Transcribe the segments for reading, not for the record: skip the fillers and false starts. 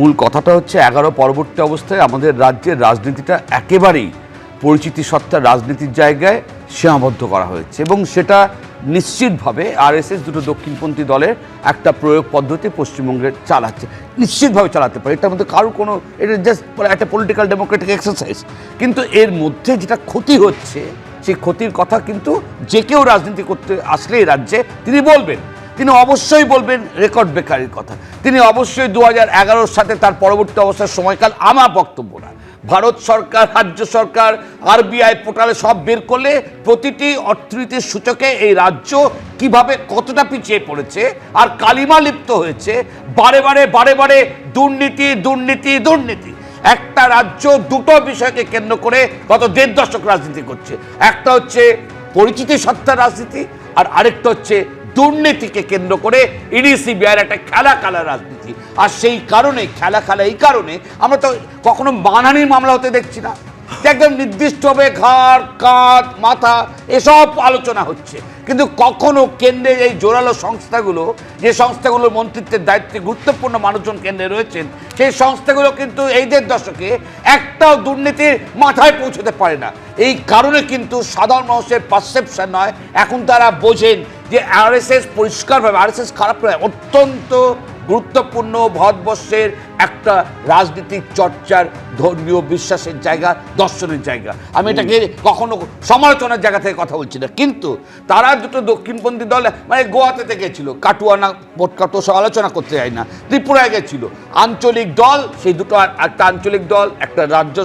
মূল কথাটা হচ্ছে 11 পরবর্তী অবস্থায় আমাদের রাজ্যের রাজনীতিটা একেবারেই পরিচিতি সত্তার রাজনীতির জায়গায় সীমাবদ্ধ করা হয়েছে এবং সেটা নিশ্চিতভাবে আরএসএস দুটো দক্ষিণপন্থী দলের একটা প্রয়োগ পদ্ধতি পশ্চিমবঙ্গের চালাচ্ছে, নিশ্চিতভাবে চালাতে পারে। এটার মধ্যে কারো কোনো, এটা জাস্ট একটা পলিটিক্যাল ডেমোক্রেটিক এক্সারসাইজ। কিন্তু এর মধ্যে যেটা ক্ষতি হচ্ছে সেই ক্ষতির কথা কিন্তু যে কেউ রাজনীতি করতে আসলে এই রাজ্যে তিনি বলবেন, তিনি অবশ্যই বলবেন রেকর্ড বেকারির কথা। তিনি অবশ্যই 2011-র সাথে তার পরবর্তী অবস্থার সময়কাল আমার বক্তব্য না, ভারত সরকার, রাজ্য সরকার, আরবিআই পোর্টালে সব বের করলে প্রতিটি অর্থনীতির সূচকে এই রাজ্য কিভাবে কতটা পিছিয়ে পড়েছে আর কালিমা লিপ্ত হয়েছে। বারে বারে দুর্নীতি দুর্নীতি দুর্নীতি। একটা রাজ্য দুটো বিষয়কে কেন্দ্র করে গত 1.5 দশক রাজনীতি করছে। একটা হচ্ছে পরিচিতি সত্তার রাজনীতি আর আরেকটা হচ্ছে দুর্নীতিকে কেন্দ্র করে ইডি সিবিআইয়ের একটা খেলা রাজনীতি। আর সেই কারণে খেলা এই কারণে আমরা তো কখনো মানহানির মামলা হতে দেখছি না, একদম নির্দিষ্টভাবে ঘাড় কাঁধ মাথা এসব আলোচনা হচ্ছে, কিন্তু কখনো কেন্দ্রের এই জোরালো সংস্থাগুলো, যে সংস্থাগুলোর মন্ত্রিত্বের দায়িত্বে গুরুত্বপূর্ণ মানুষজন কেন্দ্রে রয়েছেন, সেই সংস্থাগুলো কিন্তু এই 1.5 দশকে একটাও দুর্নীতির মাথায় পৌঁছতে পারে না। এই কারণে কিন্তু সাধারণ মানুষের পারসেপশন নয়, এখন তারা বোঝেন যে আরএসএস পরিষ্কারভাবে, আরএসএস খারাপ নয়, অত্যন্ত গুরুত্বপূর্ণ ভারতবর্ষের একটা রাজনীতিক চর্চার, ধর্মীয় বিশ্বাসের জায়গা, দর্শনের জায়গা। আমি এটাকে কখনো সমালোচনার জায়গা থেকে কথা বলছি না, কিন্তু তারা দুটো দক্ষিণপন্থী দল, মানে গোয়াতে গেছিল, কাটুয়ানা ভোট কাটুয়া সব আলোচনা করতে যায় না, ত্রিপুরায় গেছিল, আঞ্চলিক দল, সেই দুটো, একটা আঞ্চলিক দল, একটা রাজ্য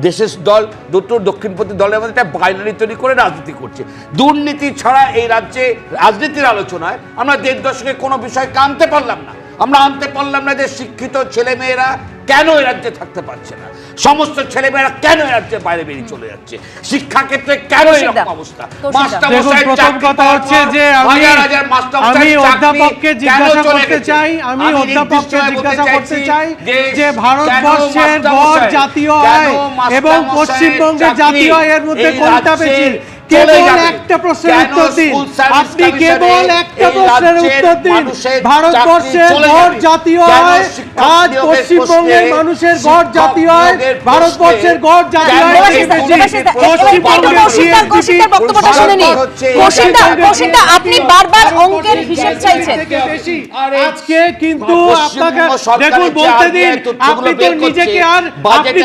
দেশের দল, দুটো দক্ষিণপন্থী দলের মধ্যে একটা বাইনারি তৈরি করে রাজনীতি করছে। দুর্নীতি ছাড়া এই রাজ্যে রাজনীতির আলোচনায় আমরা 1.5 দশকে কোনো বিষয়কে আনতে পারলাম না। আমরা আনতে পারলাম না যে শিক্ষিত ছেলেমেয়েরা কেন এই রাজ্যে থাকতে পারছে না, সমস্ত ছেলেমেয়েরা কেন এই রাজ্যের বাইরে বেরিয়ে চলে যাচ্ছে, শিক্ষা ক্ষেত্রে কেন এরকম অবস্থা। প্রথম কথা হচ্ছে যে আমি অধ্যাপককে জিজ্ঞাসা করতে চাই, যে ভারতবর্ষের গড় জাতীয় আয় এবং পশ্চিমবঙ্গের জাতীয় আয়ের মধ্যে কোনটা বেশি? কেবল একটা প্রশ্নের উত্তর দিন, আপনি কেবল একটা প্রশ্নের উত্তর দিন। ভারতবর্ষের গড় জাতীয় আয়, আজ পশ্চিমবঙ্গের মানুষের গড় জাতীয় আয়, ভারতবর্ষের গড় জাতীয় আয় বেশি। পশ্চিমবঙ্গের বক্তব্যটা শুনে নিন। কোশ্চেনটা আপনি বারবার অঙ্কের হিসাব চাইছেন। আজকে কিন্তু আপনাকে দেখুন বলতে দিন, আপনি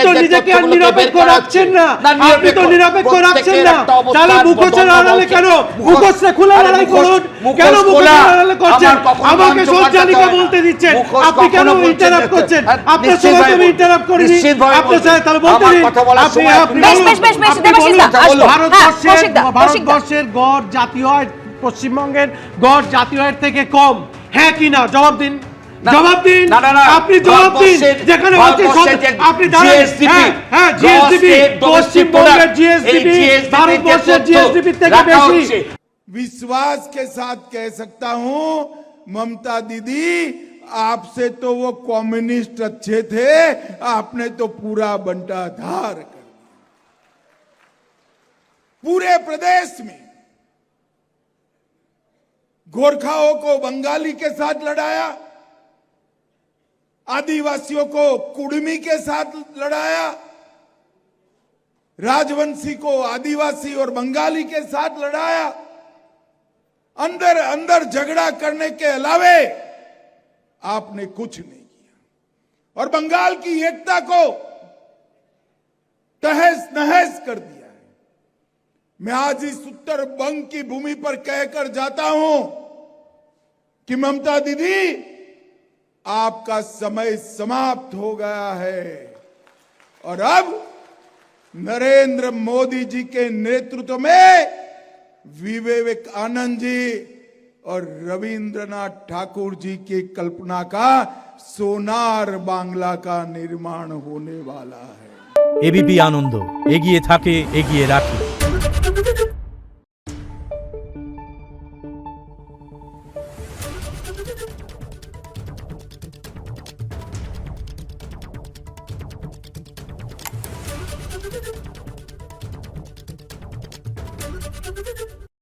তো নিজেকে আর নিরপেক্ষ রাখছেন না, আপনি তো নিরপেক্ষ রাখছেন না। তাহলে মুখোশের আড়ালে কেন? মুখোশটা খুলে লড়াই করুন, কেন মুখোশের আড়ালে করছেন? আমাকে সজ্জালিকা বলতে দিচ্ছেন, আপনি কেন ইন্টারাপ্ট করছেন? আপনার সঙ্গে আমি ইন্টারাপ্ট করিনি, আপনার সাথে তাহলে বলতে দিন। ভারতবর্ষের গড় জাতীয় আয় পশ্চিমবঙ্গের গড় জাতীয় আয়ের থেকে কম, হ্যাঁ কি না? জবাব দিন, জবাব দিন, আপনি জবাব দিন। যেখানে আপনি হ্যাঁ জিএসডিপি, পশ্চিমবঙ্গের জিএসডিপি ভারতবর্ষের জিএসডিপি থেকে বেশি। विश्वास के साथ कह सकता हूं, ममता दीदी आपसे तो वो कम्युनिस्ट अच्छे थे, आपने तो पूरा बंटाधार कर दिया। पूरे प्रदेश में गोरखाओं को बंगाली के साथ लड़ाया, आदिवासियों को कुड़मी के साथ लड़ाया, राजवंशी को आदिवासी और बंगाली के साथ लड़ाया। अंदर झगड़ा करने के अलावे आपने कुछ नहीं किया और बंगाल की एकता को तहस नहस कर दिया है। मैं आज इस उत्तर बंग की भूमि पर कहकर जाता हूं कि ममता दीदी, आपका समय समाप्त हो गया है और अब नरेंद्र मोदी जी के नेतृत्व में विवेकानंद जी और रविंद्रनाथ ठाकुर जी की कल्पना का सोनार बांग्ला का निर्माण होने वाला है। एबीपी आनंद एगिए थाके एगिए राखे।